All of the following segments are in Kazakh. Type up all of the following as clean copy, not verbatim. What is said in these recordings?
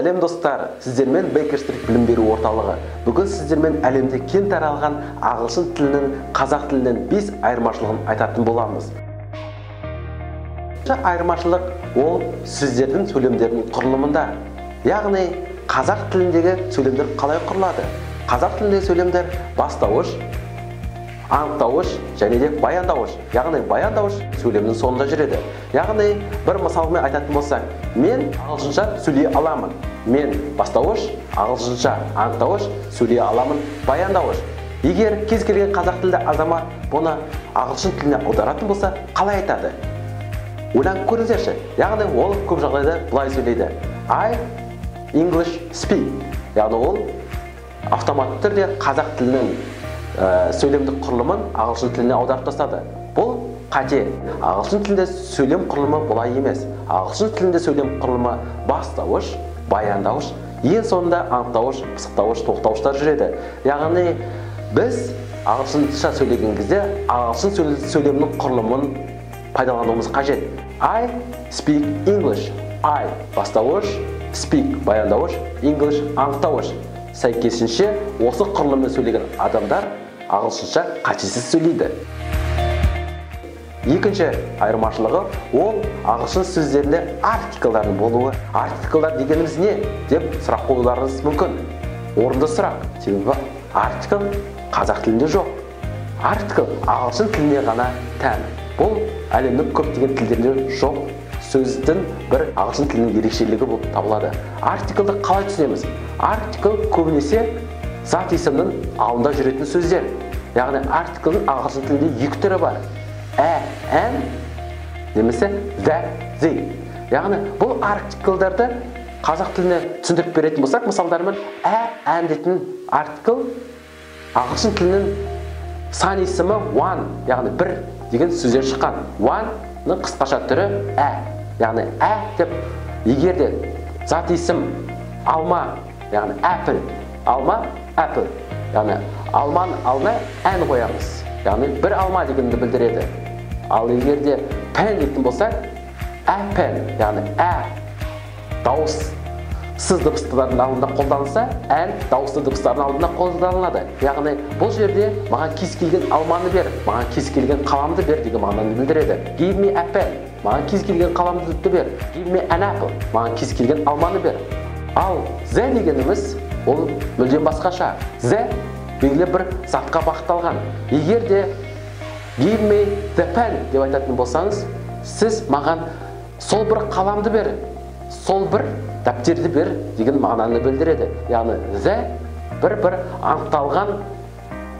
Сәлем достар, сіздермен Бейкер Стрит білім беру орталығы. Бүгін сіздермен әлемде кең таралған ағылшын тілінің қазақ тілінен 5 айырмашылығын айтатын боламыз. Айырмашылық ол сөздердің сөйлемдерінің құрылымында. Яғни қазақ тіліндегі сөйлемдер қалай құрылады? Қазақ тіліндегі сөйлемдер бастауыш, анықтауыш және де баяндауыш. Яғни баяндауыш сөйлемнің соңында жүреді. Яғни бір мысалмен айтатын болсақ, мен ағылшынша сөйлей аламын. Мен бастауыш, ағылшынша анықтауыш, сөйлей аламын, баяндауыш. Егер кез келген қазақ тілді азамат бұны ағылшын тіліне аударатын болса, қалай айтады? Ойланып көріңіздерші. Яғни ол көп жағдайда былай сөйлейді. I English speak. Яғни ол автоматты түрде қазақ тілінің сөйлемдік құрылымын ағылшын тіліне аударып тастады. Бұл қате. Ағылшын тілінде сөйлем құрылымы бұлай емес. Ағылшын тілінде сөйлем құрылымы бастауыш, баяндауыш, ең соңында анықтауыш, пысықтауыш, тоқтауыштар жүреді. Яғни біз ағылшынша сөйлеген кезде ағылшын сөйлемнің құрылымын пайдалануымыз қажет. I speak English. I бастауыш, speak баяндауыш, English анықтауыш. Сәйкесінше осы құрылыммен сөйлеген адамдар ағылшынша қатесіз сөйлейді. Екінші айырмашылығы ол ағылшын сөздерінде артиклдардың болуы. Артиклдар дегеніміз не деп сұрақ қоюларыңыз мүмкін. Орынды сұрақ. Себебі артикл қазақ тілінде жоқ. Артикл ағылшын тіліне ғана тән. Бұл әлемнің көптеген тілдерінде жоқ сөздің бір ағылшын тілінің ерекшелігі болып табылады. Артиклды қалай түсінеміз? Артикл көбінесе зат есімнің алдында жүретін сөздер. Яғни артиклдің ағылшын тілінде екі түрі бар. Ән немесе the. Яғни бұл артиклдарды қазақ тіліне түсіндіріп беретін болсақ, мысалдармен ән дейтін артикл ағылшын тілінің сан есімі one, яғни бір деген сөзден шыққан. One-ның қысқаша түрі яғни деп егерде зат есім алма, яғни apple, алма, apple, яғни алманың алдына ән қоямыз, яғни бір алма дегенді білдіреді. Ал егерде пен дейтін болсақ, pen, яғни дауыссыз дыбыстардың алдында қолданылса, ән дауысты дыбыстардың алдында қолданылады. Яғни бұл жерде маған кез келген алманы бер, маған кез келген қаламды бер деген мағынаны білдіреді. Give me a pen, маған кез келген қаламды бер. Give me an apple, маған кез келген алманы бер. Ал the дегеніміз ол мүлдем басқаша. The белгілі бір затқа бағытталған. Егер де give me the pen деп айтатын болсаңыз, сіз маған сол бір қаламды бер, сол бір дәптерді бер деген мағынаны білдіреді. Яғни the бір анықталған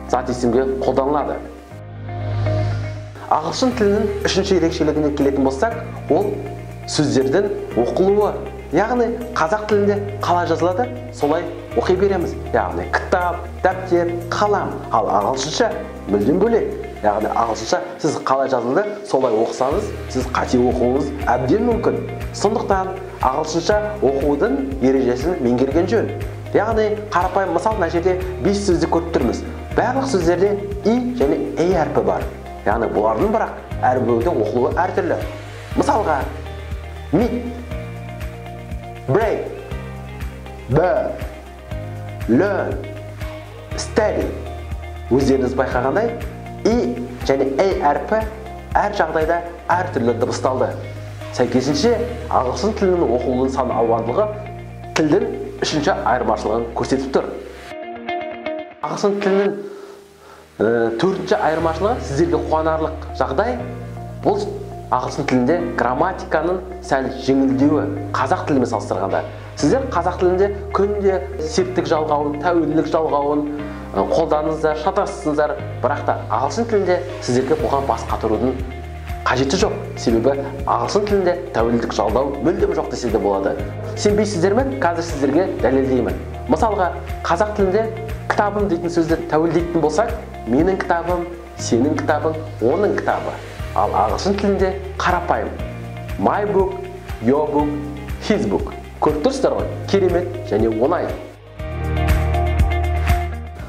зат есімге қолданылады. Ағылшын тілінің үшінші ерекшелігіне келетін болсақ, ол сөздердің оқылуы. Яғни қазақ тілінде қалай жазылады, солай оқи береміз. Яғни кітап, дәптер, қалам. Ал ағылшынша мүлдем бөлек. Яғни ағылшынша сіз қалай жазылды, солай оқысаңыз, сіз қате оқуыңыз әбден мүмкін. Сондықтан ағылшынша оқудың ережесін меңгерген жөн. Яғни қарапайым мысал, мына жерде 5 сөзді көріп тұрмыз. Барлық сөздерде и және ей әрпі бар. Яғни бұлардың бірақ әрбіреуде оқылуы әртүрлі. Мысалға, meet, break, burn, learn, study. Өздеріңіз байқағандай, и және ей әрпі әр жағдайда әртүрлі дыбысталды. Сәйкесінше ағылшын тілінің оқылуының сан алуандылығы тілдің үшінші айырмашылығын көрсетіп тұр. Ағылшын тілінің төртінші айырмашылығы сіздерге қуанарлық жағдай, бұл ағылшын тілінде грамматиканың сәл жеңілдеуі қазақ тілімен салыстырғанда. Сіздер қазақ тілінде күнде септік жалғауын, тәуелділік жалғауын қолданыңыздар, шатасыздар, бірақ та ағылшын тілінде сіздерге бұған бас қатырудың қажеті жоқ. Себебі ағылшын тілінде тәуелділік жалғау мүлдем жоқ десе де болады. Сенбейсіздер ме? Қазір сіздерге дәлелдеймін. Мысалға, қазақ тілінде кітабым дейтін сөзді тәуелдейтін болсақ, менің кітабым, сенің кітабың, оның кітабы. Ал ағылшын тілінде қарапайым. My book, your book, his book. Көріп тұрсыздар ғой, керемет және оңай.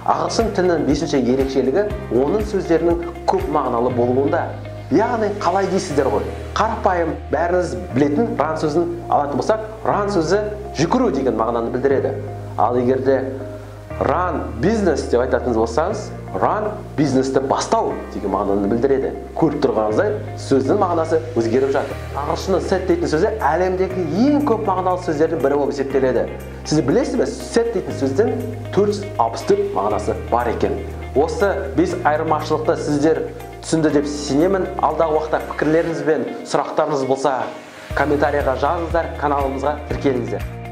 Ағылшын тілінің 5-ші ерекшелігі оның сөздерінің көп мағыналы болуында. Яғни қалай дейсіздер ғой? Қарапайым, бәріңіз білетін ран сөзін алатын болсақ, ран сөзі жүгіру деген мағынаны білдіреді. Ал егерде run business деп айтатыныңыз болсаңыз, run бизнесті бастау деген мағынаны білдіреді. Көріп тұрғаныңыздай сөздің мағынасы өзгеріп жатыр. Ағылшынның set дейтін сөзі әлемдегі ең көп мағыналы сөздердің бірі болып есептеледі. Сіз білесіз бе, set дейтін сөздің 464 мағынасы бар екен. Осы біз айырмашылықты сіздер түсінді деп сенемін. Алдағы уақытта пікірлеріңіз бен сұрақтарыңыз болса, комментарияға жазыңыздар, каналымызға тіркеліңіздер.